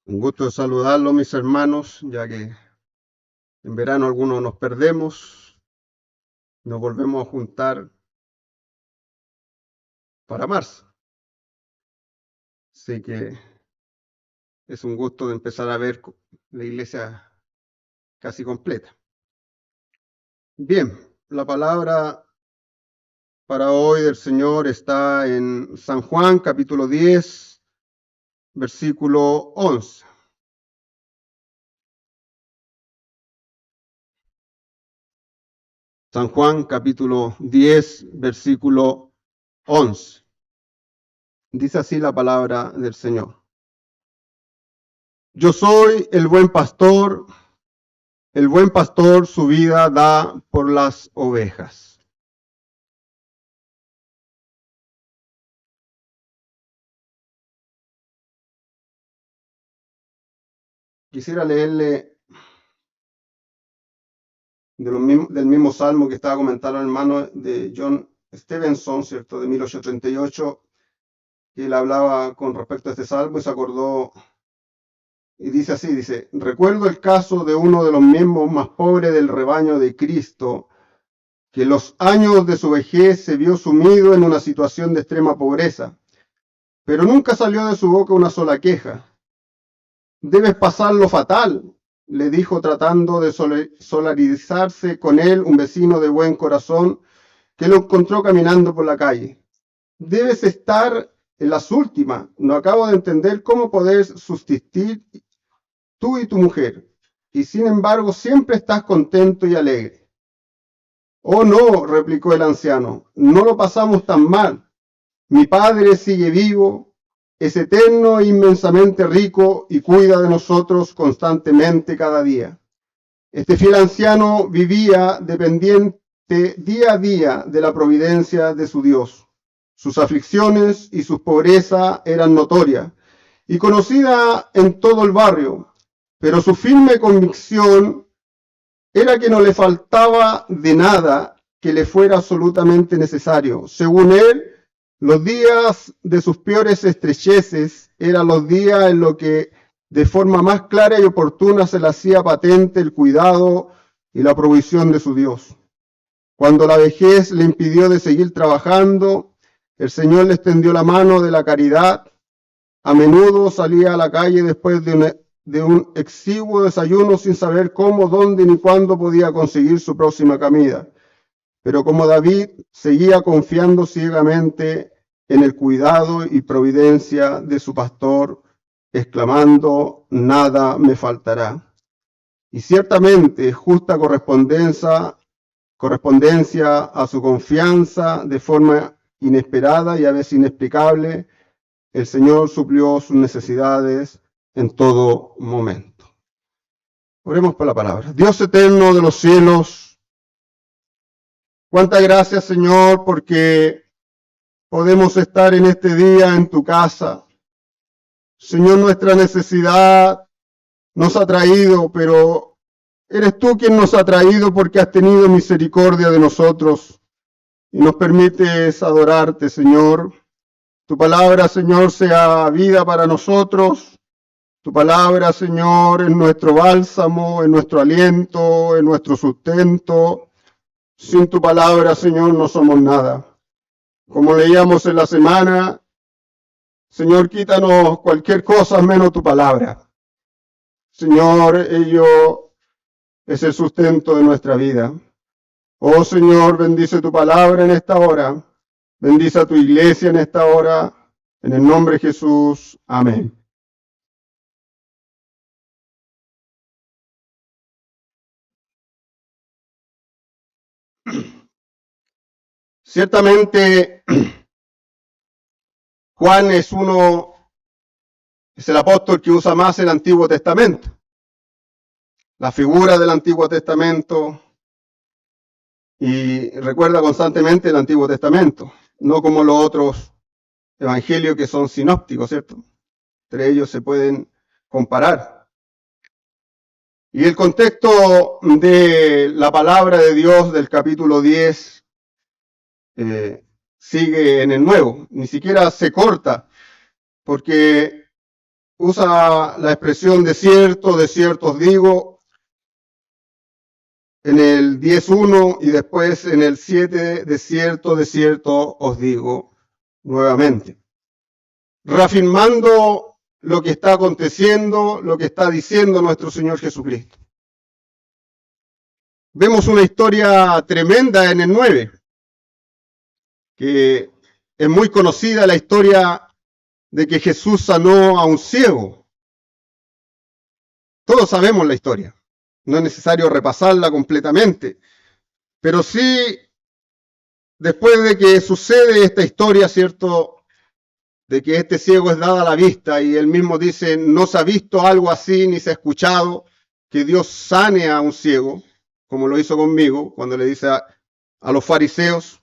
Un gusto de saludarlos, mis hermanos, ya que en verano algunos nos perdemos, nos volvemos a juntar para marzo. Así que es un gusto de empezar a ver la iglesia casi completa. Bien, la palabra para hoy del Señor está en San Juan, capítulo 10, versículo 11. San Juan, capítulo 10, versículo 11. Dice así la palabra del Señor. Yo soy el buen pastor su vida da por las ovejas. Quisiera leerle del mismo salmo que estaba comentando el hermano de John Stevenson, ¿cierto? De 1838, que él hablaba con respecto a este salmo y se acordó y dice así, dice, recuerdo el caso de uno de los miembros más pobres del rebaño de Cristo, que en los años de su vejez se vio sumido en una situación de extrema pobreza, pero nunca salió de su boca una sola queja. Debes pasar lo fatal, le dijo tratando de solidarizarse con él un vecino de buen corazón que lo encontró caminando por la calle. Debes estar en las últimas. No acabo de entender cómo podés subsistir tú y tu mujer, y sin embargo siempre estás contento y alegre. Oh no, replicó el anciano, no lo pasamos tan mal. Mi padre sigue vivo, es eterno e inmensamente rico y cuida de nosotros constantemente cada día. Este fiel anciano vivía dependiente día a día de la providencia de su Dios. Sus aflicciones y su pobreza eran notorias y conocidas en todo el barrio, pero su firme convicción era que no le faltaba de nada que le fuera absolutamente necesario. Según él, los días de sus peores estrecheces eran los días en los que de forma más clara y oportuna se le hacía patente el cuidado y la provisión de su Dios. Cuando la vejez le impidió de seguir trabajando, el Señor le extendió la mano de la caridad. A menudo salía a la calle después de un exiguo desayuno sin saber cómo, dónde ni cuándo podía conseguir su próxima comida. Pero como David seguía confiando ciegamente en el cuidado y providencia de su pastor, exclamando, nada me faltará. Y ciertamente justa correspondencia a su confianza de forma inesperada y a veces inexplicable, el Señor suplió sus necesidades en todo momento. Oremos por la palabra. Dios eterno de los cielos, cuántas gracias, Señor, porque podemos estar en este día en tu casa. Señor, nuestra necesidad nos ha traído, pero eres tú quien nos ha traído porque has tenido misericordia de nosotros y nos permites adorarte, Señor. Tu palabra, Señor, sea vida para nosotros. Tu palabra, Señor, es nuestro bálsamo, es nuestro aliento, es nuestro sustento. Sin tu palabra, Señor, no somos nada. Como leíamos en la semana, Señor, quítanos cualquier cosa menos tu palabra. Señor, ello es el sustento de nuestra vida. Oh Señor, bendice tu palabra en esta hora. Bendice a tu iglesia en esta hora. En el nombre de Jesús. Amén. Ciertamente, Juan es el apóstol que usa más el Antiguo Testamento. La figura del Antiguo Testamento y recuerda constantemente el Antiguo Testamento, no como los otros evangelios que son sinópticos, ¿cierto? Entre ellos se pueden comparar. Y el contexto de la palabra de Dios del capítulo 10 sigue en el Nuevo, ni siquiera se corta, porque usa la expresión desierto, desierto os digo, en el 10.1 y después en el 7, desierto, desierto os digo nuevamente, reafirmando lo que está aconteciendo, lo que está diciendo nuestro Señor Jesucristo. Vemos una historia tremenda en el 9, que es muy conocida, la historia de que Jesús sanó a un ciego. Todos sabemos la historia, no es necesario repasarla completamente, pero sí, después de que sucede esta historia, ¿cierto?, de que este ciego es dada la vista, y él mismo dice, no se ha visto algo así, ni se ha escuchado que Dios sane a un ciego, como lo hizo conmigo, cuando le dice a los fariseos,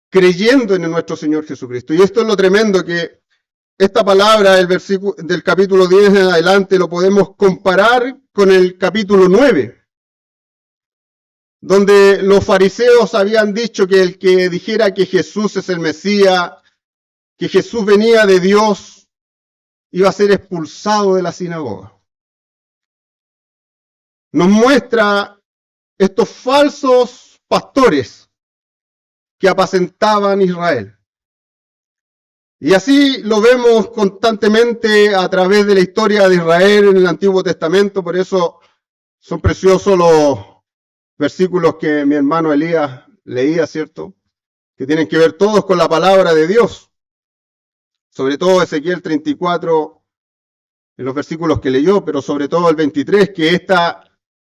creyendo en nuestro Señor Jesucristo. Y esto es lo tremendo, que esta palabra, el versículo del capítulo 10 en adelante, lo podemos comparar con el capítulo 9, donde los fariseos habían dicho que el que dijera que Jesús es el Mesías, que Jesús venía de Dios, iba a ser expulsado de la sinagoga. Nos muestra estos falsos pastores que apacentaban Israel. Y así lo vemos constantemente a través de la historia de Israel en el Antiguo Testamento, por eso son preciosos los versículos que mi hermano Elías leía, ¿cierto?, que tienen que ver todos con la palabra de Dios, sobre todo Ezequiel 34, en los versículos que leyó, pero sobre todo el 23, que esta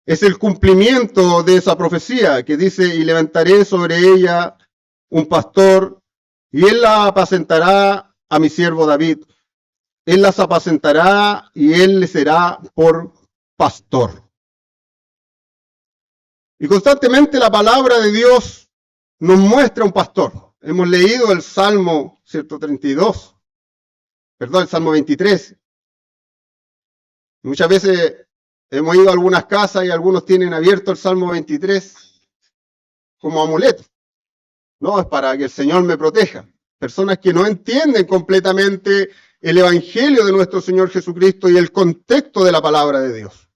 es el cumplimiento de esa profecía, que dice, y levantaré sobre ella un pastor, y él la apacentará a mi siervo David. Él las apacentará y él le será por pastor. Y constantemente la palabra de Dios nos muestra un pastor. Hemos leído el Salmo 132, perdón, el Salmo 23. Muchas veces hemos ido a algunas casas y algunos tienen abierto el Salmo 23 como amuleto. No, es para que el Señor me proteja. Personas que no entienden completamente el Evangelio de nuestro Señor Jesucristo y el contexto de la palabra de Dios.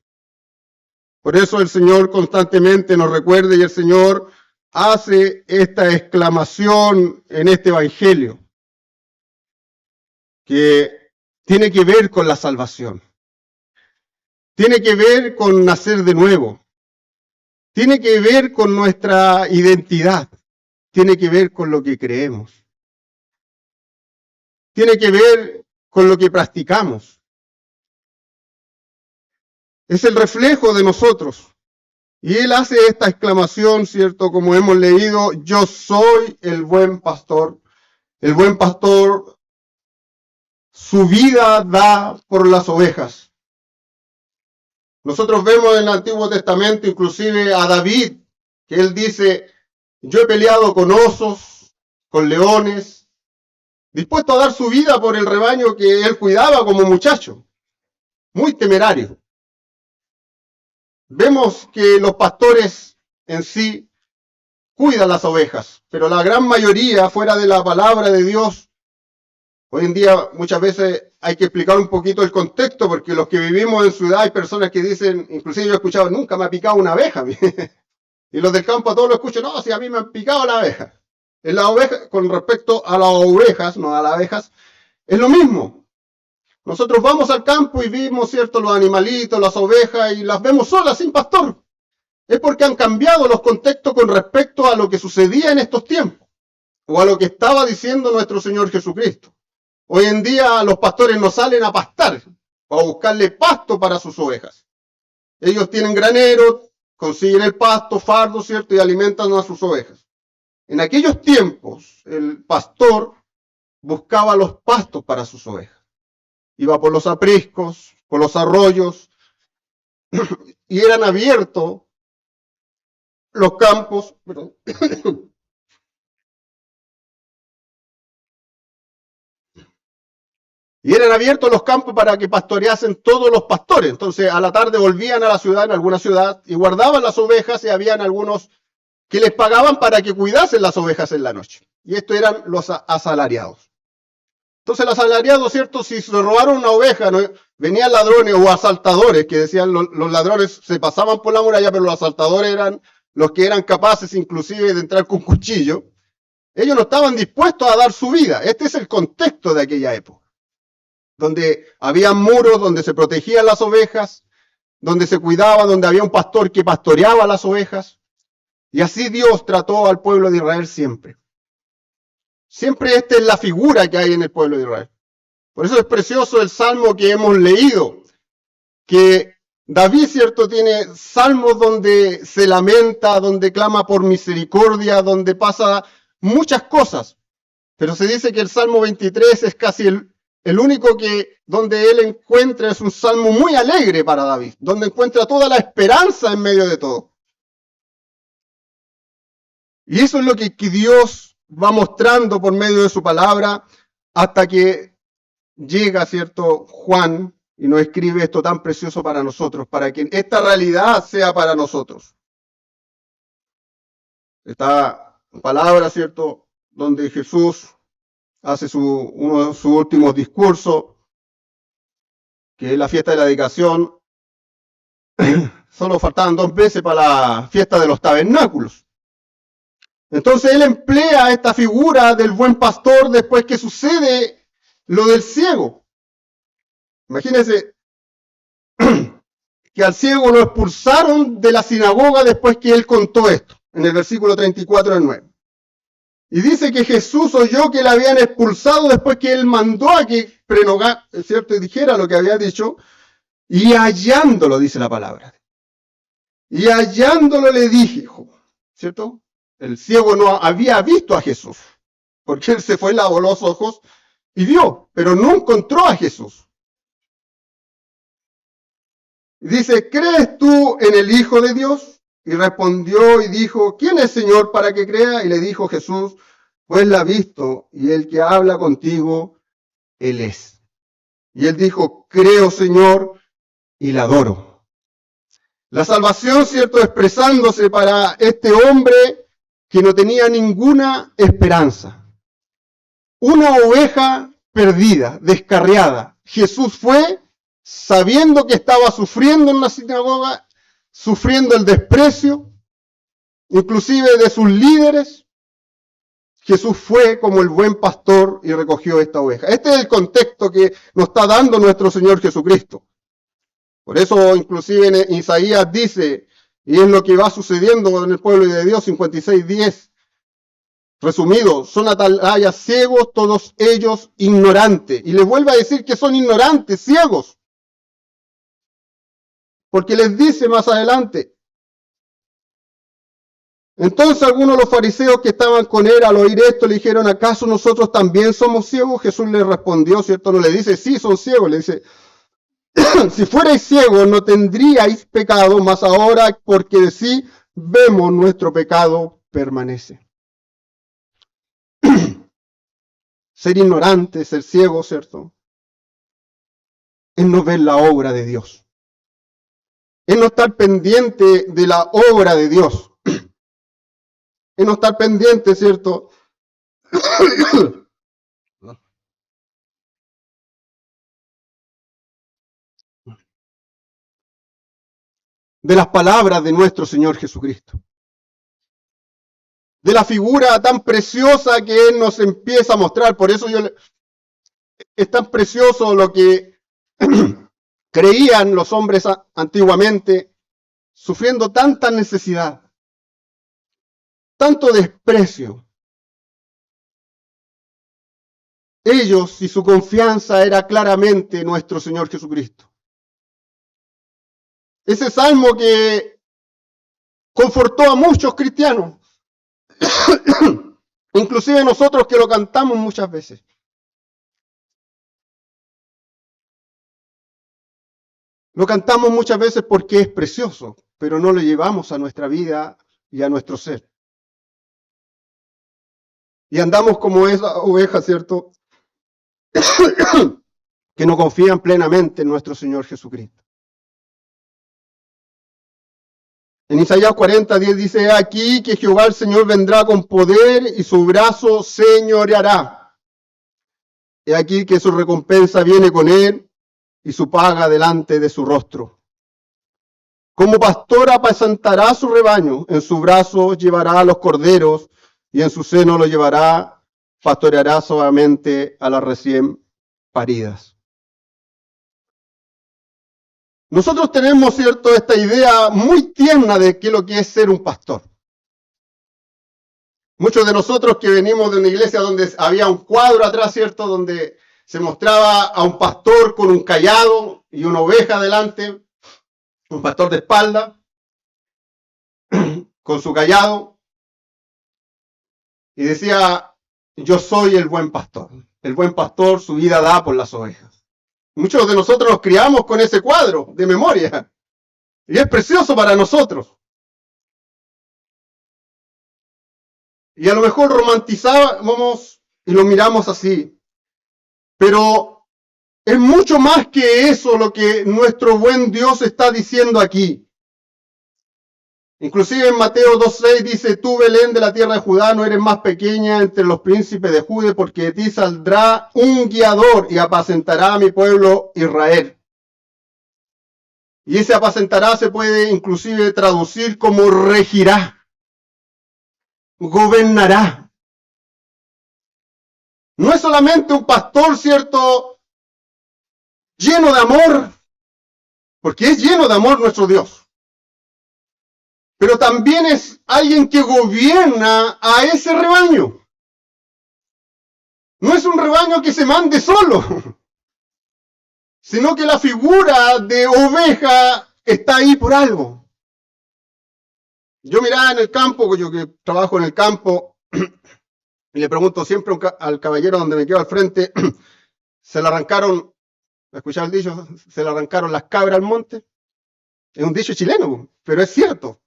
Por eso el Señor constantemente nos recuerda y el Señor hace esta exclamación en este Evangelio, que tiene que ver con la salvación. Tiene que ver con nacer de nuevo. Tiene que ver con nuestra identidad. Tiene que ver con lo que creemos. Tiene que ver con lo que practicamos. Es el reflejo de nosotros. Y él hace esta exclamación, ¿cierto? Como hemos leído, yo soy el buen pastor. El buen pastor su vida da por las ovejas. Nosotros vemos en el Antiguo Testamento inclusive a David, que él dice, yo he peleado con osos, con leones, dispuesto a dar su vida por el rebaño que él cuidaba como muchacho, muy temerario. Vemos que los pastores en sí cuidan las ovejas, pero la gran mayoría, fuera de la palabra de Dios, hoy en día muchas veces hay que explicar un poquito el contexto, porque los que vivimos en ciudad hay personas que dicen, inclusive yo he escuchado, nunca me ha picado una abeja. Y los del campo a todos lo escuchan, no, si a mí me han picado la abeja. En la oveja, con respecto a las ovejas, no a las abejas, es lo mismo. Nosotros vamos al campo y vimos, ¿cierto?, los animalitos, las ovejas, y las vemos solas, sin pastor. Es porque han cambiado los contextos con respecto a lo que sucedía en estos tiempos, o a lo que estaba diciendo nuestro Señor Jesucristo. Hoy en día los pastores no salen a pastar, o a buscarle pasto para sus ovejas. Ellos tienen graneros, consiguen el pasto, fardo, ¿cierto?, y alimentan a sus ovejas. En aquellos tiempos, el pastor buscaba los pastos para sus ovejas. Iba por los apriscos, por los arroyos, y eran abiertos los campos, y eran abiertos los campos para que pastoreasen todos los pastores. Entonces, a la tarde volvían a la ciudad, en alguna ciudad, y guardaban las ovejas, y habían algunos que les pagaban para que cuidasen las ovejas en la noche. Y estos eran los asalariados. Entonces el asalariado, ¿cierto? Si se robaron una oveja, ¿no? Venían ladrones o asaltadores, que decían los ladrones se pasaban por la muralla, pero los asaltadores eran los que eran capaces inclusive de entrar con cuchillo. Ellos no estaban dispuestos a dar su vida. Este es el contexto de aquella época, donde había muros, donde se protegían las ovejas, donde se cuidaba, donde había un pastor que pastoreaba las ovejas. Y así Dios trató al pueblo de Israel siempre. Siempre esta es la figura que hay en el pueblo de Israel. Por eso es precioso el salmo que hemos leído, que David, ¿cierto?, tiene salmos donde se lamenta, donde clama por misericordia, donde pasa muchas cosas. Pero se dice que el Salmo 23 es casi el único que donde él encuentra, es un salmo muy alegre para David, donde encuentra toda la esperanza en medio de todo. Y eso es lo que Dios va mostrando por medio de su palabra hasta que llega, ¿cierto?, Juan y nos escribe esto tan precioso para nosotros, para que esta realidad sea para nosotros. Esta palabra, ¿cierto?, donde Jesús hace uno de sus últimos discursos, que es la fiesta de la dedicación. Solo faltaban 2 meses para la fiesta de los tabernáculos. Entonces él emplea esta figura del buen pastor después que sucede lo del ciego. Imagínense que al ciego lo expulsaron de la sinagoga después que él contó esto, en el versículo 34 del 9. Y dice que Jesús oyó que le habían expulsado después que él mandó a que prenogara, ¿cierto?, y dijera lo que había dicho, y hallándolo, dice la palabra. Y hallándolo le dijo, ¿cierto? El ciego no había visto a Jesús, porque él se fue, lavó los ojos y vio, pero no encontró a Jesús. Dice, ¿crees tú en el Hijo de Dios? Y respondió y dijo, ¿quién es Señor para que crea? Y le dijo Jesús, pues la ha visto, y el que habla contigo, él es. Y él dijo, creo, Señor, y la adoro. La salvación, ¿cierto?, expresándose para este hombre que no tenía ninguna esperanza. Una oveja perdida, descarriada. Jesús fue sabiendo que estaba sufriendo en la sinagoga, sufriendo el desprecio, inclusive de sus líderes. Jesús fue como el buen pastor y recogió esta oveja. Este es el contexto que nos está dando nuestro Señor Jesucristo. Por eso inclusive en Isaías dice, y es lo que va sucediendo en el pueblo de Dios, 56:10, resumido, son atalayas ciegos, todos ellos ignorantes. Y les vuelve a decir que son ignorantes, ciegos. Porque les dice más adelante. Entonces algunos de los fariseos que estaban con él al oír esto le dijeron, ¿acaso nosotros también somos ciegos? Jesús les respondió, ¿cierto? No le dice, sí, son ciegos. Le dice, si fuerais ciegos no tendríais pecado, mas ahora porque de sí vemos nuestro pecado permanece. Ser ignorante, ser ciego, ¿cierto?, es no ver la obra de Dios. Es no estar pendiente de la obra de Dios. Es no estar pendiente, ¿cierto?, de las palabras de nuestro Señor Jesucristo. De la figura tan preciosa que Él nos empieza a mostrar. Por eso es tan precioso lo que creían los hombres antiguamente, sufriendo tanta necesidad, tanto desprecio. Ellos y su confianza era claramente nuestro Señor Jesucristo. Ese salmo que confortó a muchos cristianos, inclusive nosotros que lo cantamos muchas veces. Lo cantamos muchas veces porque es precioso, pero no lo llevamos a nuestra vida y a nuestro ser. Y andamos como esa oveja, ¿cierto?, que no confían plenamente en nuestro Señor Jesucristo. En Isaías 40:10 dice, aquí que Jehová el Señor vendrá con poder y su brazo señoreará. He aquí que su recompensa viene con él y su paga delante de su rostro. Como pastor apacentará su rebaño, en su brazo llevará a los corderos y en su seno lo llevará, pastoreará suavemente a las recién paridas. Nosotros tenemos, ¿cierto?, esta idea muy tierna de qué es lo que es ser un pastor. Muchos de nosotros que venimos de una iglesia donde había un cuadro atrás, ¿cierto?, donde se mostraba a un pastor con un cayado y una oveja delante, un pastor de espalda, con su cayado, y decía, yo soy el buen pastor. El buen pastor su vida da por las ovejas. Muchos de nosotros nos criamos con ese cuadro de memoria, y es precioso para nosotros. Y a lo mejor romantizábamos y lo miramos así, pero es mucho más que eso lo que nuestro buen Dios está diciendo aquí. Inclusive en Mateo 2:6 dice, tú Belén de la tierra de Judá no eres más pequeña entre los príncipes de Judá, porque de ti saldrá un guiador y apacentará a mi pueblo Israel. Y ese apacentará se puede inclusive traducir como regirá, gobernará. No es solamente un pastor, ¿cierto?, lleno de amor, porque es lleno de amor nuestro Dios. Pero también es alguien que gobierna a ese rebaño. No es un rebaño que se mande solo, sino que la figura de oveja está ahí por algo. Yo miraba en el campo, yo que trabajo en el campo, y le pregunto siempre al caballero donde me quedo al frente, se le arrancaron, ¿escuchar el dicho? Se le arrancaron las cabras al monte. Es un dicho chileno, pero es cierto.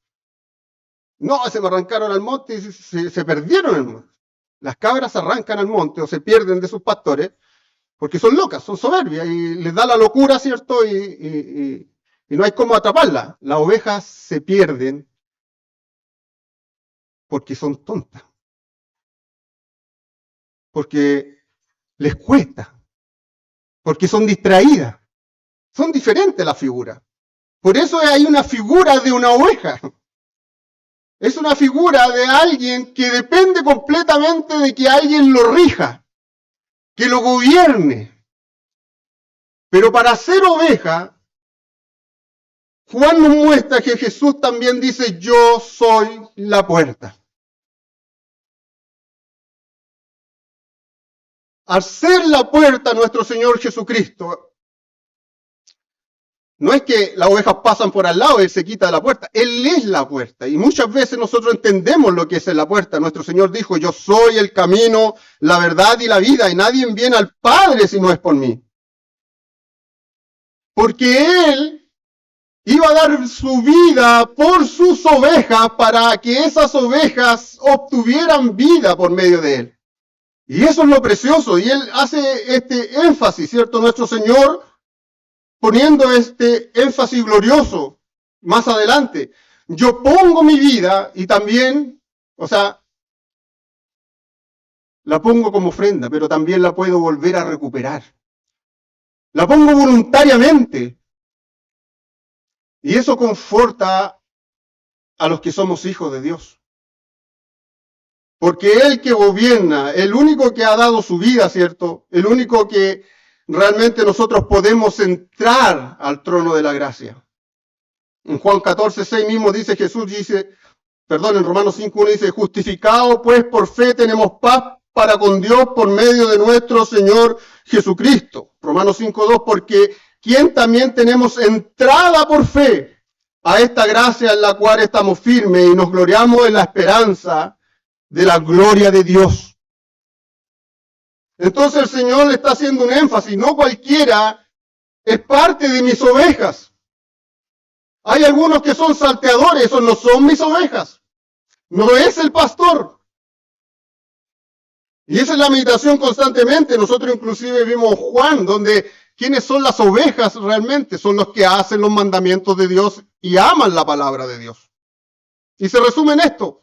No, se me arrancaron al monte y se perdieron en el monte. Las cabras se arrancan al monte o se pierden de sus pastores porque son locas, son soberbias y les da la locura, ¿cierto? Y no hay cómo atraparlas. Las ovejas se pierden porque son tontas. Porque les cuesta. Porque son distraídas. Son diferentes las figuras. Por eso hay una figura de una oveja. Es una figura de alguien que depende completamente de que alguien lo rija, que lo gobierne. Pero para ser oveja, Juan nos muestra que Jesús también dice, yo soy la puerta. Al ser la puerta nuestro Señor Jesucristo, no es que las ovejas pasan por al lado y Él se quita de la puerta. Él es la puerta. Y muchas veces nosotros entendemos lo que es la puerta. Nuestro Señor dijo, yo soy el camino, la verdad y la vida. Y nadie viene al Padre si no es por mí. Porque Él iba a dar su vida por sus ovejas para que esas ovejas obtuvieran vida por medio de Él. Y eso es lo precioso. Y Él hace este énfasis, ¿cierto? Nuestro Señor poniendo este énfasis glorioso más adelante. Yo pongo mi vida y también, la pongo como ofrenda, pero también la puedo volver a recuperar. La pongo voluntariamente. Y eso conforta a los que somos hijos de Dios. Porque Él que gobierna, el único que ha dado su vida, ¿cierto? El único que realmente nosotros podemos entrar al trono de la gracia. En Juan 14:6 mismo dice Jesús, en Romanos 5:1 dice, justificado pues por fe tenemos paz para con Dios por medio de nuestro Señor Jesucristo. Romanos 5:2, porque quien también tenemos entrada por fe a esta gracia en la cual estamos firmes y nos gloriamos en la esperanza de la gloria de Dios. Entonces el Señor le está haciendo un énfasis, no cualquiera es parte de mis ovejas. Hay algunos que son salteadores, esos no son mis ovejas. No es el pastor. Y esa es la meditación constantemente. Nosotros inclusive vimos Juan, donde ¿quiénes son las ovejas realmente? Son los que hacen los mandamientos de Dios y aman la palabra de Dios. Y se resume en esto.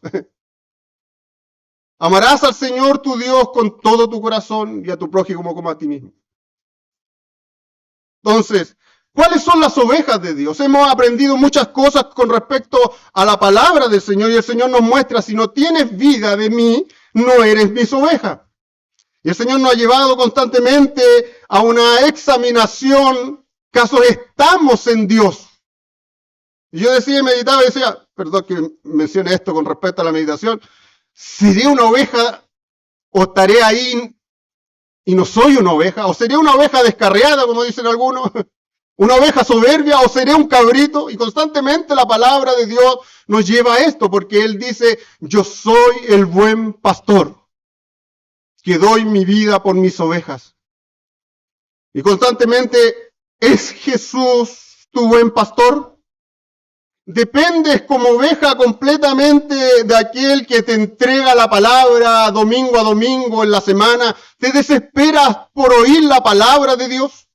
Amarás al Señor tu Dios con todo tu corazón y a tu prójimo como a ti mismo. Entonces, ¿cuáles son las ovejas de Dios? Hemos aprendido muchas cosas con respecto a la palabra del Señor y el Señor nos muestra, si no tienes vida de mí, no eres mis ovejas. Y el Señor nos ha llevado constantemente a una examinación, caso estamos en Dios. Y yo decía, meditaba y decía, perdón que mencione esto con respecto a la meditación, ¿seré una oveja o estaré ahí y no soy una oveja? ¿O seré una oveja descarriada, como dicen algunos? ¿Una oveja soberbia o seré un cabrito? Y constantemente la palabra de Dios nos lleva a esto, porque Él dice, yo soy el buen pastor, que doy mi vida por mis ovejas. Y constantemente, ¿es Jesús tu buen pastor? Dependes como oveja completamente de aquel que te entrega la palabra domingo a domingo en la semana. ¿Te desesperas por oír la palabra de Dios?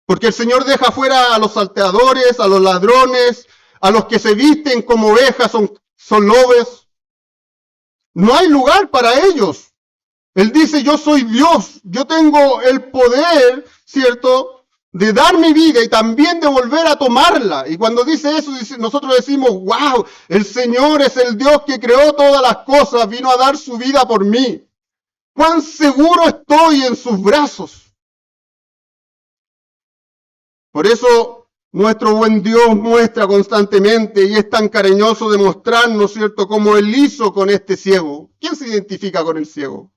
Porque el Señor deja fuera a los salteadores, a los ladrones, a los que se visten como ovejas, son lobos. No hay lugar para ellos. Él dice, yo soy Dios, yo tengo el poder, ¿cierto?, de dar mi vida y también de volver a tomarla. Y cuando dice eso, nosotros decimos, wow, el Señor es el Dios que creó todas las cosas, vino a dar su vida por mí. ¿Cuán seguro estoy en sus brazos? Por eso nuestro buen Dios muestra constantemente y es tan cariñoso de mostrarnos, ¿cierto?, como Él hizo con este ciego. ¿Quién se identifica con el ciego?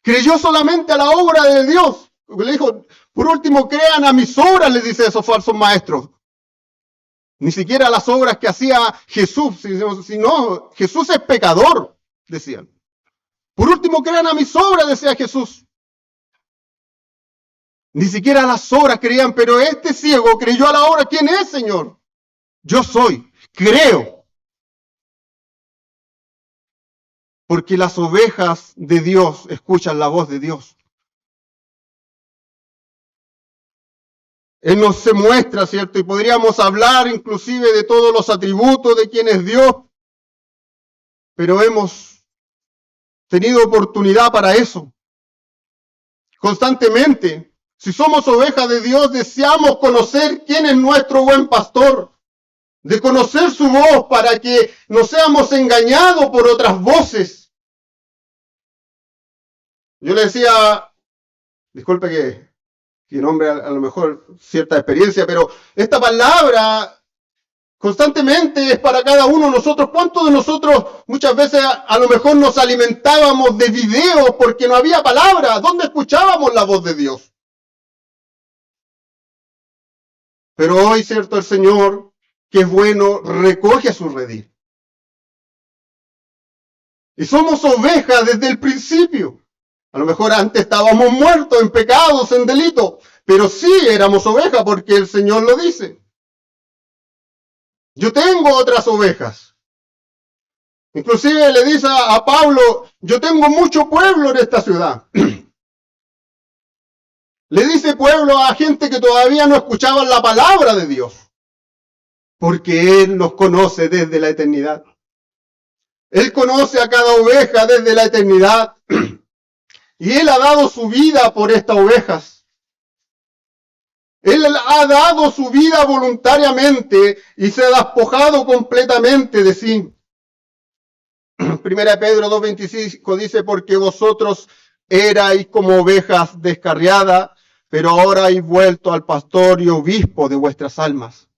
Creyó solamente a la obra de Dios. Le dijo, por último, crean a mis obras, les dice esos falsos maestros. Ni siquiera a las obras que hacía Jesús, sino Jesús es pecador, decían. Por último, crean a mis obras, decía Jesús. Ni siquiera a las obras creían, pero este ciego creyó a la obra. ¿Quién es, Señor? Yo soy, creo. Porque las ovejas de Dios escuchan la voz de Dios. Él nos se muestra, ¿cierto? Y podríamos hablar inclusive de todos los atributos de quién es Dios, pero hemos tenido oportunidad para eso. Constantemente, si somos ovejas de Dios, deseamos conocer quién es nuestro buen pastor, de conocer su voz para que no seamos engañados por otras voces. Yo le decía, disculpe que nombre a lo mejor cierta experiencia, pero esta palabra constantemente es para cada uno de nosotros. ¿Cuántos de nosotros muchas veces a lo mejor nos alimentábamos de videos porque no había palabra? ¿Dónde escuchábamos la voz de Dios? Pero hoy, cierto, el Señor, que es bueno, recoge a su redil. Y somos ovejas desde el principio. A lo mejor antes estábamos muertos en pecados, en delitos, pero sí éramos ovejas porque el Señor lo dice. Yo tengo otras ovejas. Inclusive le dice a Pablo, yo tengo mucho pueblo en esta ciudad. Le dice pueblo a gente que todavía no escuchaban la palabra de Dios, porque Él nos conoce desde la eternidad. Él conoce a cada oveja desde la eternidad. Y Él ha dado su vida por estas ovejas. Él ha dado su vida voluntariamente y se ha despojado completamente de sí. Primera Pedro 2:25 dice, porque vosotros erais como ovejas descarriadas, pero ahora habéis vuelto al pastor y obispo de vuestras almas.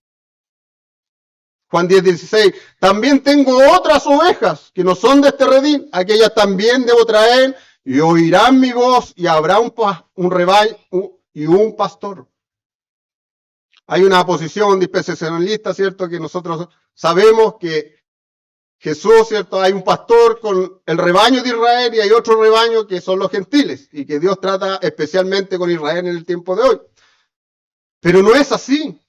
Juan 10:16, también tengo otras ovejas que no son de este redil, aquellas también debo traer, y oirán mi voz, y habrá un rebaño y un pastor. Hay una posición dispensacionalista, ¿cierto? Que nosotros sabemos que Jesús, ¿cierto? Hay un pastor con el rebaño de Israel y hay otro rebaño que son los gentiles, y que Dios trata especialmente con Israel en el tiempo de hoy. Pero no es así.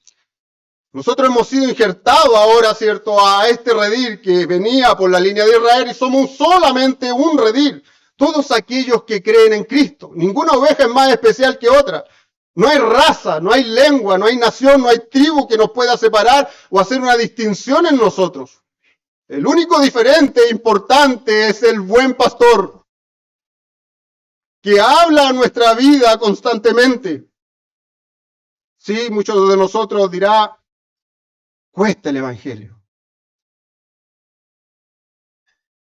Nosotros hemos sido injertados ahora, ¿cierto? A este redil que venía por la línea de Israel y somos solamente un redil. Todos aquellos que creen en Cristo. Ninguna oveja es más especial que otra. No hay raza, no hay lengua, no hay nación, no hay tribu que nos pueda separar o hacer una distinción en nosotros. El único diferente e importante es el buen pastor, que habla a nuestra vida constantemente. Sí, muchos de nosotros dirán, cuesta el evangelio.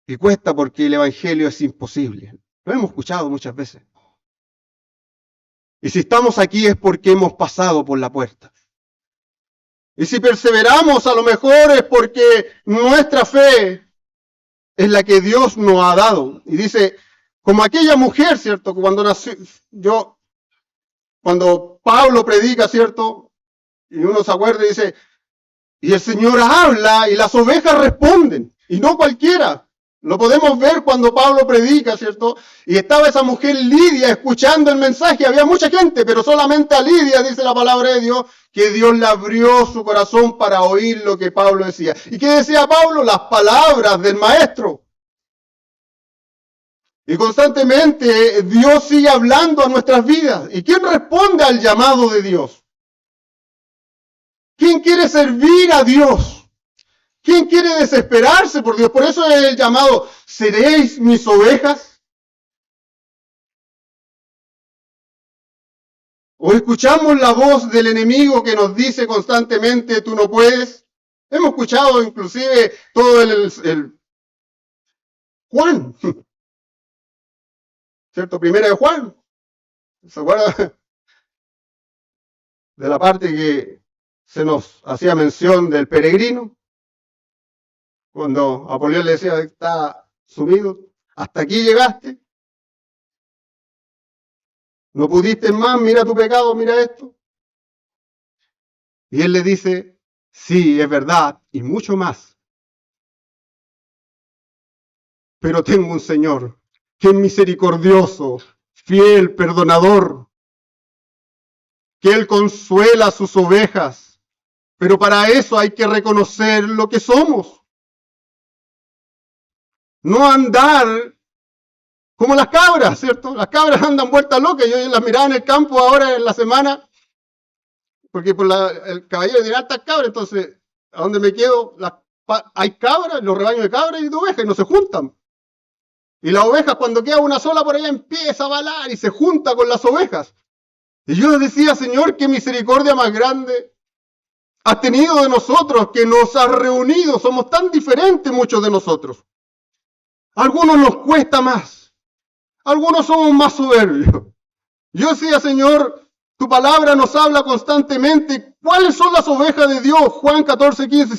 Y cuesta porque el evangelio es imposible. Lo hemos escuchado muchas veces. Y si estamos aquí es porque hemos pasado por la puerta. Y si perseveramos, a lo mejor es porque nuestra fe es la que Dios nos ha dado. Y dice, como aquella mujer, ¿cierto? Cuando nació, cuando Pablo predica, ¿cierto? Y uno se acuerda y dice, y el Señor habla y las ovejas responden. Y no cualquiera. Lo podemos ver cuando Pablo predica, ¿cierto? Y estaba esa mujer Lidia escuchando el mensaje. Había mucha gente, pero solamente a Lidia, dice la palabra de Dios, que Dios le abrió su corazón para oír lo que Pablo decía. ¿Y qué decía Pablo? Las palabras del maestro. Y constantemente Dios sigue hablando a nuestras vidas. ¿Y quién responde al llamado de Dios? ¿Quién quiere servir a Dios? ¿Quién quiere desesperarse por Dios? Por eso es el llamado, ¿seréis mis ovejas? ¿O escuchamos la voz del enemigo que nos dice constantemente, tú no puedes? Hemos escuchado inclusive todo el Juan, ¿cierto? Primera de Juan. ¿Se acuerda de la parte que se nos hacía mención del peregrino? Cuando Apolión le decía, está subido, hasta aquí llegaste. No pudiste más, mira tu pecado, mira esto. Y él le dice, sí, es verdad, y mucho más. Pero tengo un Señor que es misericordioso, fiel, perdonador, que Él consuela a sus ovejas. Pero para eso hay que reconocer lo que somos. No andar como las cabras, ¿cierto? Las cabras andan vueltas locas. Yo las miraba en el campo ahora en la semana, porque por el caballero tiene altas cabras, entonces, ¿a dónde me quedo? Hay cabras, los rebaños de cabras y de ovejas, y no se juntan. Y las ovejas, cuando queda una sola por allá, empieza a balar y se junta con las ovejas. Y yo decía, Señor, qué misericordia más grande has tenido de nosotros, que nos has reunido. Somos tan diferentes muchos de nosotros. Algunos nos cuesta más. Algunos somos más soberbios. Yo decía, Señor, tu palabra nos habla constantemente. ¿Cuáles son las ovejas de Dios? Juan 14:15.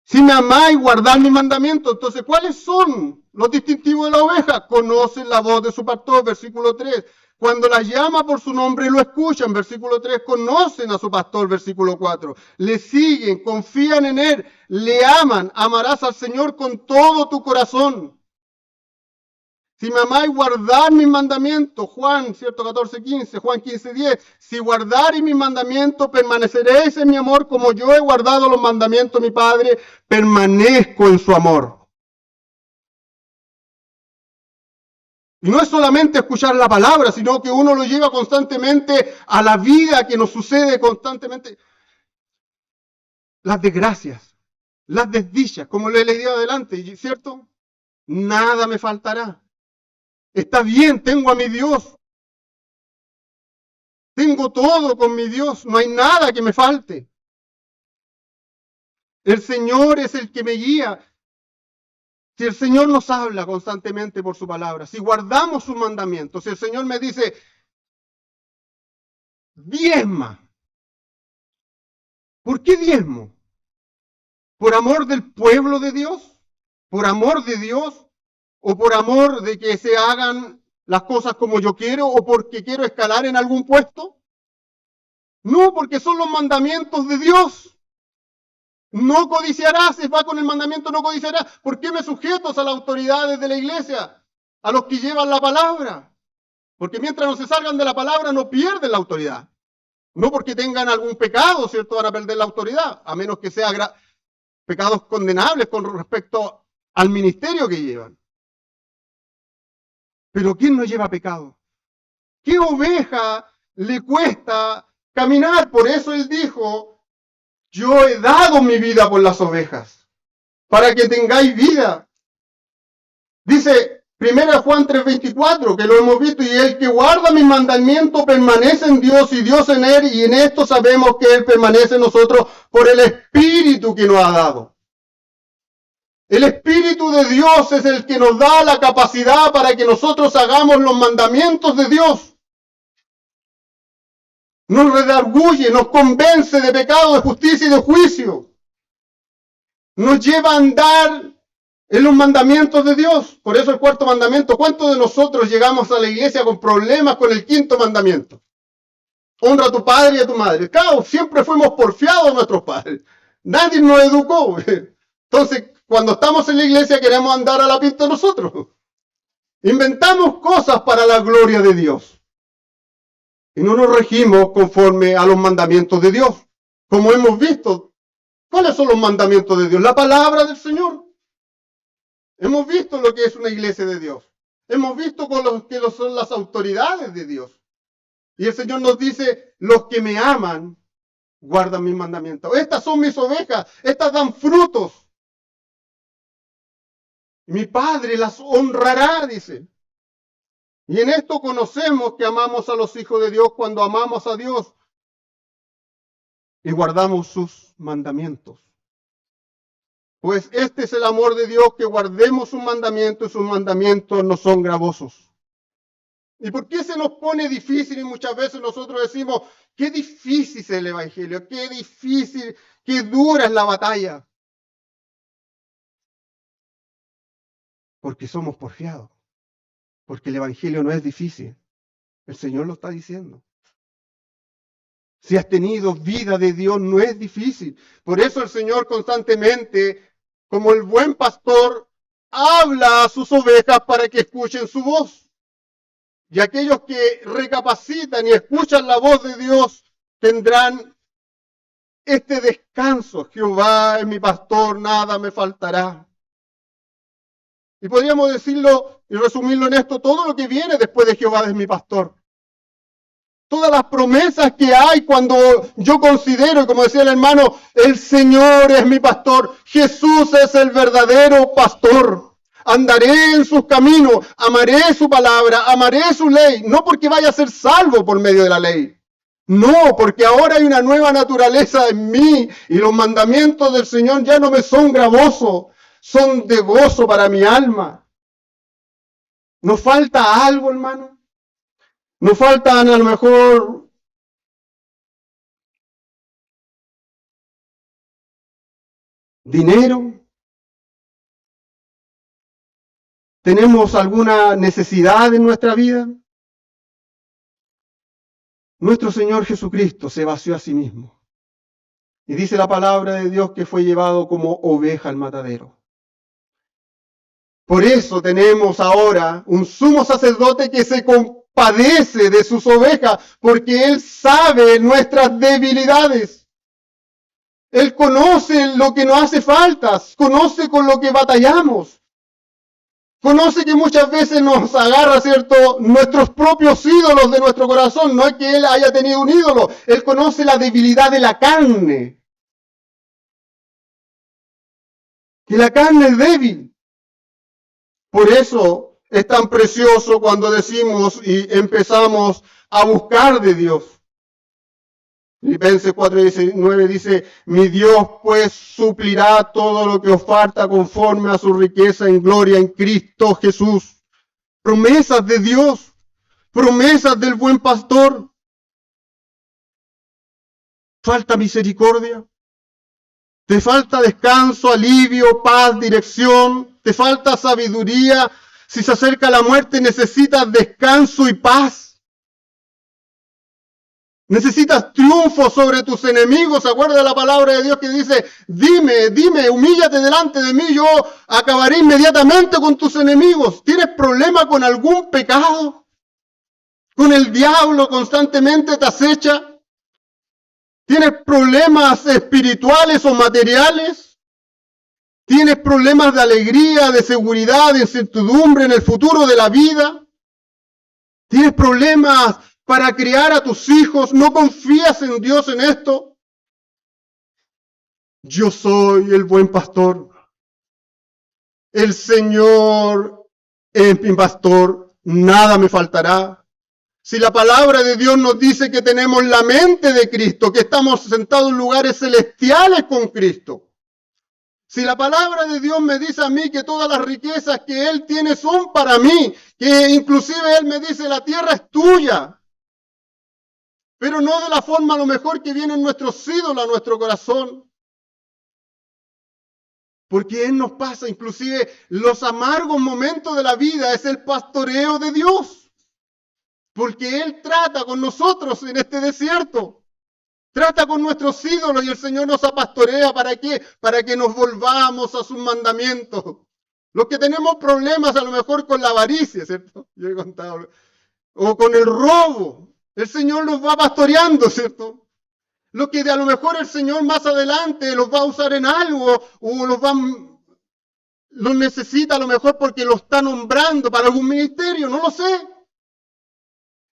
Si me amáis, guardad mis mandamientos. Entonces, ¿cuáles son los distintivos de la oveja? Conocen la voz de su pastor, versículo 3. Cuando las llama por su nombre, lo escuchan, versículo 3. Conocen a su pastor, versículo 4. Le siguen, confían en él, le aman. Amarás al Señor con todo tu corazón. Si me amáis, guardad mis mandamientos. Juan, ¿cierto? 14:15. Juan 15:10. Si guardareis mis mandamientos, permaneceréis en mi amor, como yo he guardado los mandamientos de mi Padre, permanezco en su amor. Y no es solamente escuchar la palabra, sino que uno lo lleva constantemente a la vida que nos sucede constantemente. Las desgracias, las desdichas, como lo he leído adelante, ¿cierto? Nada me faltará. Está bien, tengo a mi Dios. Tengo todo con mi Dios, no hay nada que me falte. El Señor es el que me guía. Si el Señor nos habla constantemente por su palabra, si guardamos sus mandamientos, si el Señor me dice, diezma. ¿Por qué diezmo? ¿Por amor del pueblo de Dios? ¿Por amor de Dios? ¿O por amor de que se hagan las cosas como yo quiero? ¿O porque quiero escalar en algún puesto? No, porque son los mandamientos de Dios. No codiciarás, se va con el mandamiento no codiciarás. ¿Por qué me sujeto a las autoridades de la iglesia? A los que llevan la palabra. Porque mientras no se salgan de la palabra no pierden la autoridad. No porque tengan algún pecado, ¿cierto? Van a perder la autoridad. A menos que sean pecados condenables con respecto al ministerio que llevan. Pero ¿quién no lleva pecado? ¿Qué oveja le cuesta caminar. Por eso Él dijo, yo he dado mi vida por las ovejas, para que tengáis vida. Dice 1 Juan 3:24, que lo hemos visto, y el que guarda mis mandamientos permanece en Dios y Dios en él, y en esto sabemos que Él permanece en nosotros por el Espíritu que nos ha dado. El Espíritu de Dios es el que nos da la capacidad para que nosotros hagamos los mandamientos de Dios. Nos redarguye, nos convence de pecado, de justicia y de juicio. Nos lleva a andar en los mandamientos de Dios. Por eso el cuarto mandamiento. ¿Cuántos de nosotros llegamos a la iglesia con problemas con el quinto mandamiento? Honra a tu padre y a tu madre. Claro, siempre fuimos porfiados a nuestros padres. Nadie nos educó. Entonces, cuando estamos en la iglesia queremos andar a la pista nosotros. Inventamos cosas para la gloria de Dios. Y no nos regimos conforme a los mandamientos de Dios. Como hemos visto, ¿cuáles son los mandamientos de Dios? La palabra del Señor. Hemos visto lo que es una iglesia de Dios. Hemos visto con lo que son las autoridades de Dios. Y el Señor nos dice, los que me aman, guardan mis mandamientos. Estas son mis ovejas, estas dan frutos. Mi Padre las honrará, dice. Y en esto conocemos que amamos a los hijos de Dios cuando amamos a Dios y guardamos sus mandamientos. Pues este es el amor de Dios, que guardemos sus mandamientos, y sus mandamientos no son gravosos. ¿Y por qué se nos pone difícil? Y muchas veces nosotros decimos, qué difícil es el Evangelio, qué difícil, qué dura es la batalla. Porque somos porfiados. Porque el Evangelio no es difícil. El Señor lo está diciendo. Si has tenido vida de Dios, no es difícil. Por eso el Señor constantemente, como el buen pastor, habla a sus ovejas para que escuchen su voz. Y aquellos que recapacitan y escuchan la voz de Dios tendrán este descanso. Jehová es mi pastor, nada me faltará. Y podríamos decirlo y resumirlo en esto, todo lo que viene después de Jehová es mi pastor. Todas las promesas que hay cuando yo considero, como decía el hermano, el Señor es mi pastor, Jesús es el verdadero pastor. Andaré en sus caminos, amaré su palabra, amaré su ley, no porque vaya a ser salvo por medio de la ley. No, porque ahora hay una nueva naturaleza en mí y los mandamientos del Señor ya no me son gravosos. Son de gozo para mi alma. ¿Nos falta algo, hermano? ¿Nos faltan a lo mejor dinero? ¿Tenemos alguna necesidad en nuestra vida? Nuestro Señor Jesucristo se vació a sí mismo. Y dice la palabra de Dios que fue llevado como oveja al matadero. Por eso tenemos ahora un sumo sacerdote que se compadece de sus ovejas, porque Él sabe nuestras debilidades. Él conoce lo que nos hace falta, conoce con lo que batallamos. Conoce que muchas veces nos agarra, ¿cierto?, nuestros propios ídolos de nuestro corazón. No es que Él haya tenido un ídolo, Él conoce la debilidad de la carne. Que la carne es débil. Por eso es tan precioso cuando decimos y empezamos a buscar de Dios. Filipenses 4:19 dice, mi Dios pues suplirá todo lo que os falta conforme a su riqueza en gloria en Cristo Jesús. Promesas de Dios, promesas del buen pastor. ¿Falta misericordia? ¿Te falta descanso, alivio, paz, dirección? ¿Te falta sabiduría? Si se acerca la muerte, necesitas descanso y paz. Necesitas triunfo sobre tus enemigos. ¿Se acuerda de la palabra de Dios que dice, dime, humíllate delante de mí, yo acabaré inmediatamente con tus enemigos? ¿Tienes problema con algún pecado? ¿Con el diablo constantemente te acecha? ¿Tienes problemas espirituales o materiales? ¿Tienes problemas de alegría, de seguridad, de incertidumbre en el futuro de la vida? ¿Tienes problemas para criar a tus hijos? ¿No confías en Dios en esto? Yo soy el buen pastor. El Señor es mi pastor, nada me faltará. Si la palabra de Dios nos dice que tenemos la mente de Cristo, que estamos sentados en lugares celestiales con Cristo. Si la palabra de Dios me dice a mí que todas las riquezas que Él tiene son para mí, que inclusive Él me dice la tierra es tuya, pero no de la forma a lo mejor que vienen nuestros ídolos a nuestro corazón. Porque Él nos pasa inclusive los amargos momentos de la vida, es el pastoreo de Dios. Porque Él trata con nosotros en este desierto. Trata con nuestros ídolos y el Señor nos apastorea. ¿Para qué? Para que nos volvamos a sus mandamientos. Los que tenemos problemas a lo mejor con la avaricia, ¿cierto? Yo he contado. O con el robo. El Señor nos va pastoreando, ¿cierto? Los que a lo mejor el Señor más adelante los va a usar en algo o los necesita a lo mejor porque lo está nombrando para algún ministerio, no lo sé.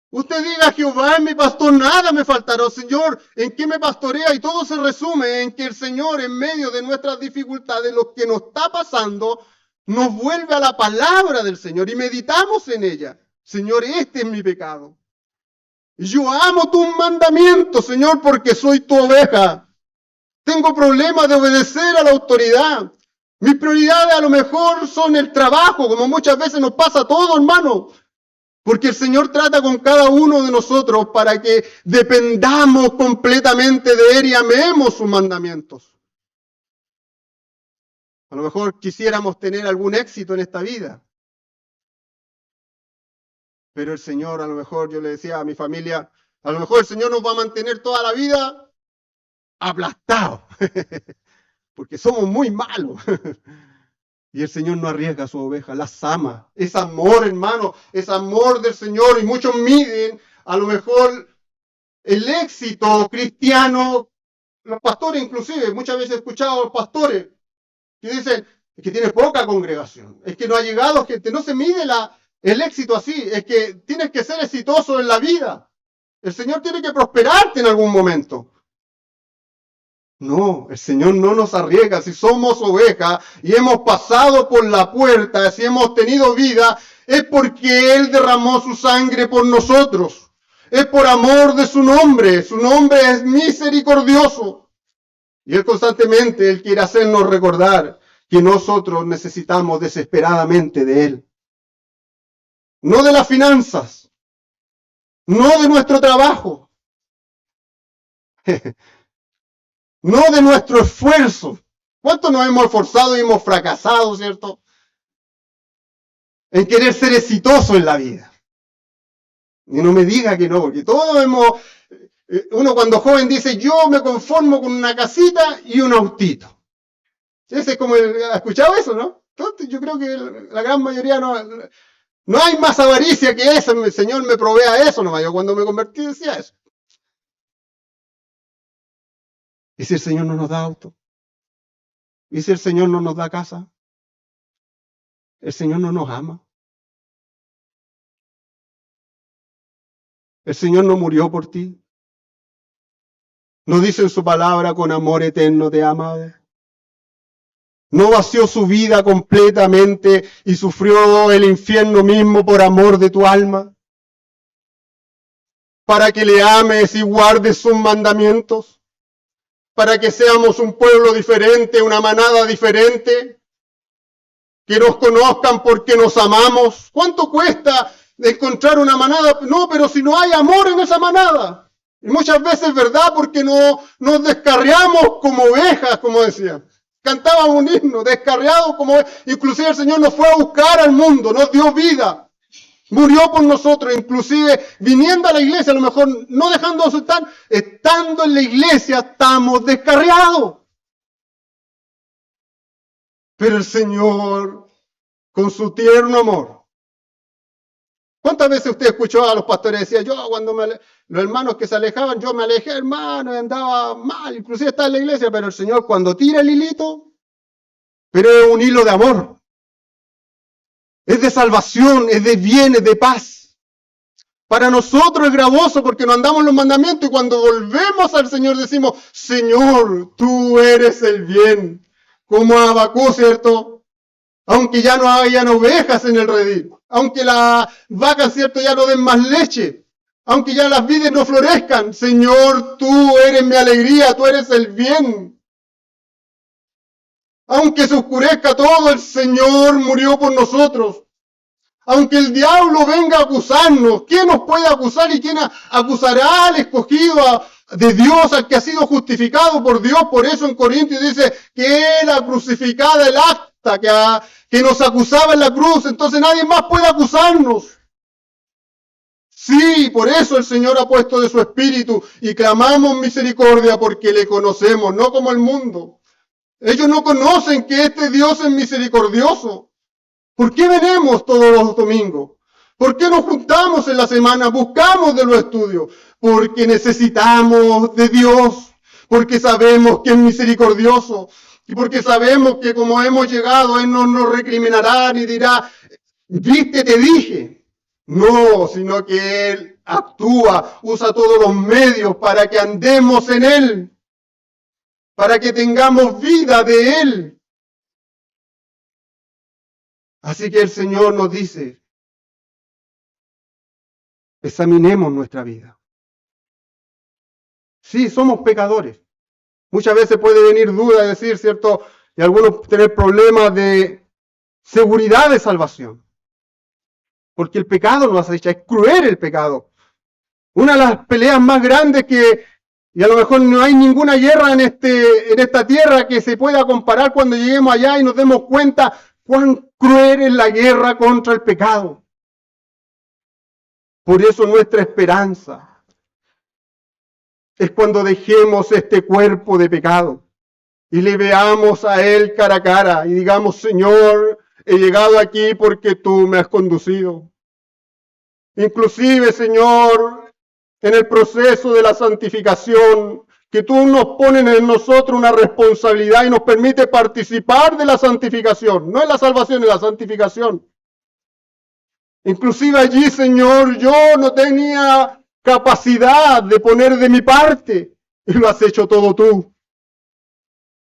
Usted diga, Jehová es mi pastor, nada me faltará. Señor, ¿en qué me pastorea? Y todo se resume en que el Señor, en medio de nuestras dificultades, lo que nos está pasando, nos vuelve a la palabra del Señor y meditamos en ella. Señor, este es mi pecado. Yo amo tus mandamientos, Señor, porque soy tu oveja. Tengo problemas de obedecer a la autoridad. Mis prioridades a lo mejor son el trabajo, como muchas veces nos pasa a todos, hermano. Porque el Señor trata con cada uno de nosotros para que dependamos completamente de Él y amemos sus mandamientos. A lo mejor quisiéramos tener algún éxito en esta vida. Pero el Señor, a lo mejor, yo le decía a mi familia, a lo mejor el Señor nos va a mantener toda la vida aplastados. Porque somos muy malos. Y el Señor no arriesga a su oveja, las ama. Es amor, hermano, es amor del Señor. Y muchos miden, a lo mejor, el éxito cristiano. Los pastores, inclusive, muchas veces he escuchado a los pastores que dicen, es que tiene poca congregación. Es que no ha llegado gente. No se mide el éxito así. Es que tienes que ser exitoso en la vida. El Señor tiene que prosperarte en algún momento. No, el Señor no nos arriesga. Si somos ovejas y hemos pasado por la puerta, si hemos tenido vida, es porque Él derramó su sangre por nosotros. Es por amor de su nombre. Su nombre es misericordioso. Y Él constantemente, Él quiere hacernos recordar que nosotros necesitamos desesperadamente de Él. No de las finanzas. No de nuestro trabajo. No de nuestro esfuerzo. ¿Cuánto nos hemos esforzado y hemos fracasado, cierto? En querer ser exitoso en la vida. Y no me diga que no, porque todos uno cuando joven dice, yo me conformo con una casita y un autito. Ese es como, ¿ha escuchado eso, no? Entonces, yo creo que la gran mayoría no hay más avaricia que eso. El Señor me provea eso nomás. Yo cuando me convertí decía eso. ¿Y si el Señor no nos da auto? ¿Y si el Señor no nos da casa? ¿El Señor no nos ama? ¿El Señor no murió por ti? ¿No dice en su palabra, con amor eterno te ama? ¿No vació su vida completamente y sufrió el infierno mismo por amor de tu alma? Para que le ames y guardes sus mandamientos. Para que seamos un pueblo diferente, una manada diferente, que nos conozcan porque nos amamos. ¿Cuánto cuesta encontrar una manada? No, pero si no hay amor en esa manada. Y muchas veces es verdad, porque nos descarriamos como ovejas, como decía. Cantábamos un himno, descarriados como ovejas. Inclusive el Señor nos fue a buscar al mundo, nos dio vida. Murió por nosotros, inclusive viniendo a la iglesia, a lo mejor no dejando de asustar, estando en la iglesia estamos descarriados. Pero el Señor, con su tierno amor. ¿Cuántas veces usted escuchó a los pastores decir, yo cuando los hermanos que se alejaban, yo me alejé, hermano, y andaba mal, inclusive estaba en la iglesia, pero el Señor cuando tira el hilito, pero es un hilo de amor. Es de salvación, es de bien, es de paz. Para nosotros es gravoso porque no andamos en los mandamientos y cuando volvemos al Señor decimos, Señor, tú eres el bien. Como Habacuc, ¿cierto? Aunque ya no hayan ovejas en el redil, aunque las vacas, ¿cierto?, ya no den más leche, aunque ya las vides no florezcan, Señor, tú eres mi alegría, tú eres el bien. Aunque se oscurezca todo, el Señor murió por nosotros. Aunque el diablo venga a acusarnos, ¿quién nos puede acusar y quién acusará al escogido de Dios, al que ha sido justificado por Dios? Por eso en Corintios dice que era crucificada el acta que nos acusaba en la cruz. Entonces nadie más puede acusarnos. Sí, por eso el Señor ha puesto de su espíritu y clamamos misericordia porque le conocemos, no como el mundo. Ellos no conocen que este Dios es misericordioso. ¿Por qué venimos todos los domingos? ¿Por qué nos juntamos en la semana? Buscamos de los estudios. Porque necesitamos de Dios. Porque sabemos que es misericordioso. Y porque sabemos que como hemos llegado, Él no nos recriminará ni dirá, viste, te dije. No, sino que Él actúa, usa todos los medios para que andemos en Él. Para que tengamos vida de Él. Así que el Señor nos dice, examinemos nuestra vida. Sí, somos pecadores. Muchas veces puede venir duda, decir, ¿cierto? Y algunos tener problemas de seguridad de salvación. Porque el pecado nos acecha, es cruel el pecado. Una de las peleas más grandes y a lo mejor no hay ninguna guerra en esta tierra que se pueda comparar cuando lleguemos allá y nos demos cuenta cuán cruel es la guerra contra el pecado. Por eso nuestra esperanza es cuando dejemos este cuerpo de pecado y le veamos a Él cara a cara y digamos, Señor, he llegado aquí porque tú me has conducido. Inclusive, Señor, en el proceso de la santificación, que tú nos pones en nosotros una responsabilidad y nos permite participar de la santificación, no en la salvación, en la santificación. Inclusive allí, Señor, yo no tenía capacidad de poner de mi parte y lo has hecho todo tú.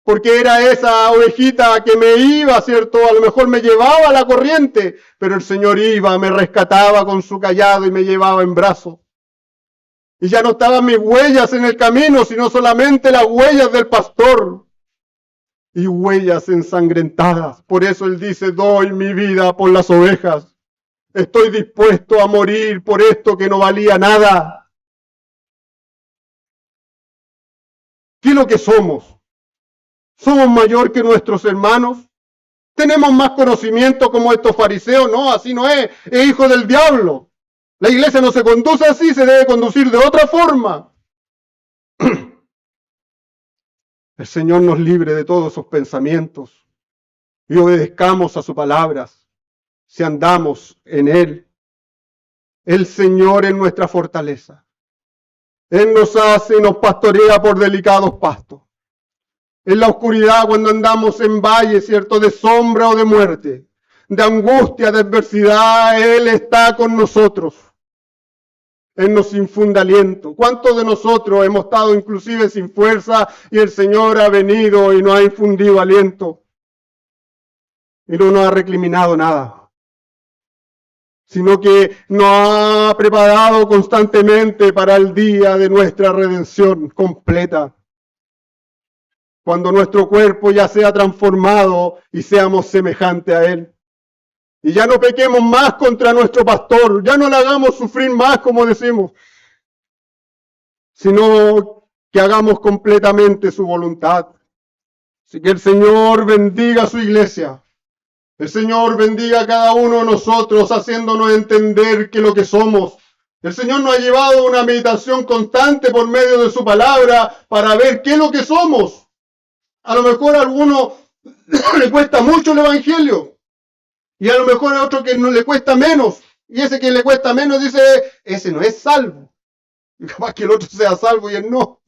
Porque era esa ovejita que me iba, ¿cierto? A lo mejor me llevaba a la corriente, pero el Señor iba, me rescataba con su cayado y me llevaba en brazos. Y ya no estaban mis huellas en el camino, sino solamente las huellas del pastor. Y huellas ensangrentadas. Por eso Él dice, doy mi vida por las ovejas. Estoy dispuesto a morir por esto que no valía nada. ¿Qué es lo que somos? ¿Somos mayor que nuestros hermanos? ¿Tenemos más conocimiento como estos fariseos? No, así no es. Es hijo del diablo. La iglesia no se conduce así, se debe conducir de otra forma. El Señor nos libre de todos esos pensamientos y obedezcamos a sus palabras. Si andamos en Él, el Señor es nuestra fortaleza. Él nos hace y nos pastorea por delicados pastos. En la oscuridad, cuando andamos en valle, ¿cierto?, de sombra o de muerte, de angustia, de adversidad, Él está con nosotros. Él nos infunde aliento. ¿Cuántos de nosotros hemos estado inclusive sin fuerza y el Señor ha venido y nos ha infundido aliento? Y no nos ha recriminado nada, sino que nos ha preparado constantemente para el día de nuestra redención completa. Cuando nuestro cuerpo ya sea transformado y seamos semejantes a Él. Y ya no pequemos más contra nuestro pastor, ya no le hagamos sufrir más, como decimos, sino que hagamos completamente su voluntad. Así que el Señor bendiga a su iglesia. El Señor bendiga a cada uno de nosotros, haciéndonos entender que lo que somos. El Señor nos ha llevado a una meditación constante por medio de su palabra para ver qué es lo que somos. A lo mejor a alguno le cuesta mucho el evangelio. Y a lo mejor a otro que no le cuesta menos. Y ese que le cuesta menos dice, ese no es salvo. Y capaz que el otro sea salvo y él no.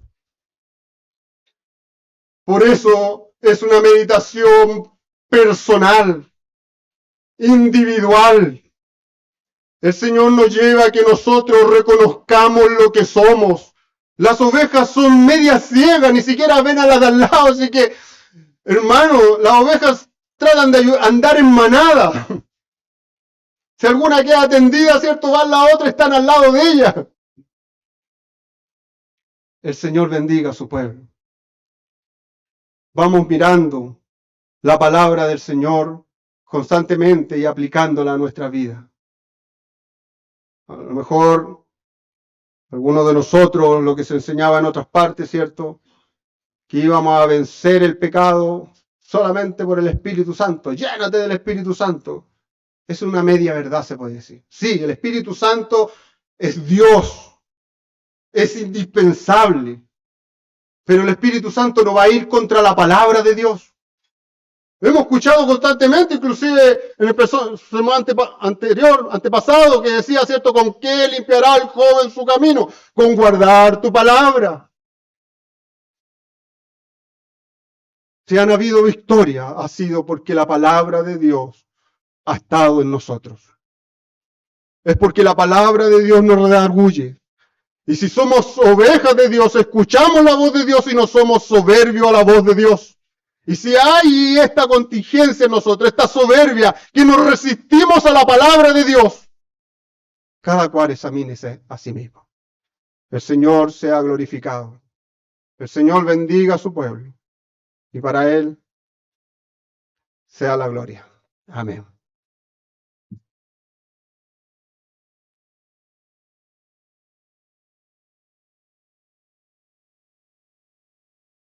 Por eso es una meditación personal, individual. El Señor nos lleva a que nosotros reconozcamos lo que somos. Las ovejas son medias ciegas, ni siquiera ven a las de al lado, así que, hermano, las ovejas tratan de andar en manada. Si alguna queda atendida, ¿cierto? Van la otra, están al lado de ella. El Señor bendiga a su pueblo. Vamos mirando la palabra del Señor constantemente y aplicándola a nuestra vida. A lo mejor algunos de nosotros, lo que se enseñaba en otras partes, ¿cierto? Que íbamos a vencer el pecado solamente por el Espíritu Santo. Llénate del Espíritu Santo. Es una media verdad, se puede decir. Sí, el Espíritu Santo es Dios. Es indispensable. Pero el Espíritu Santo no va a ir contra la palabra de Dios. Hemos escuchado constantemente, inclusive en el sermón antepasado, que decía, ¿cierto? ¿Con qué limpiará el joven su camino? Con guardar tu palabra. Si han habido victoria, ha sido porque la palabra de Dios ha estado en nosotros. Es porque la palabra de Dios nos redarguye. Y si somos ovejas de Dios, escuchamos la voz de Dios y no somos soberbios a la voz de Dios. Y si hay esta contingencia en nosotros, esta soberbia, que nos resistimos a la palabra de Dios, cada cual examínese a sí mismo. El Señor sea glorificado. El Señor bendiga a su pueblo. Y para Él sea la gloria. Amén.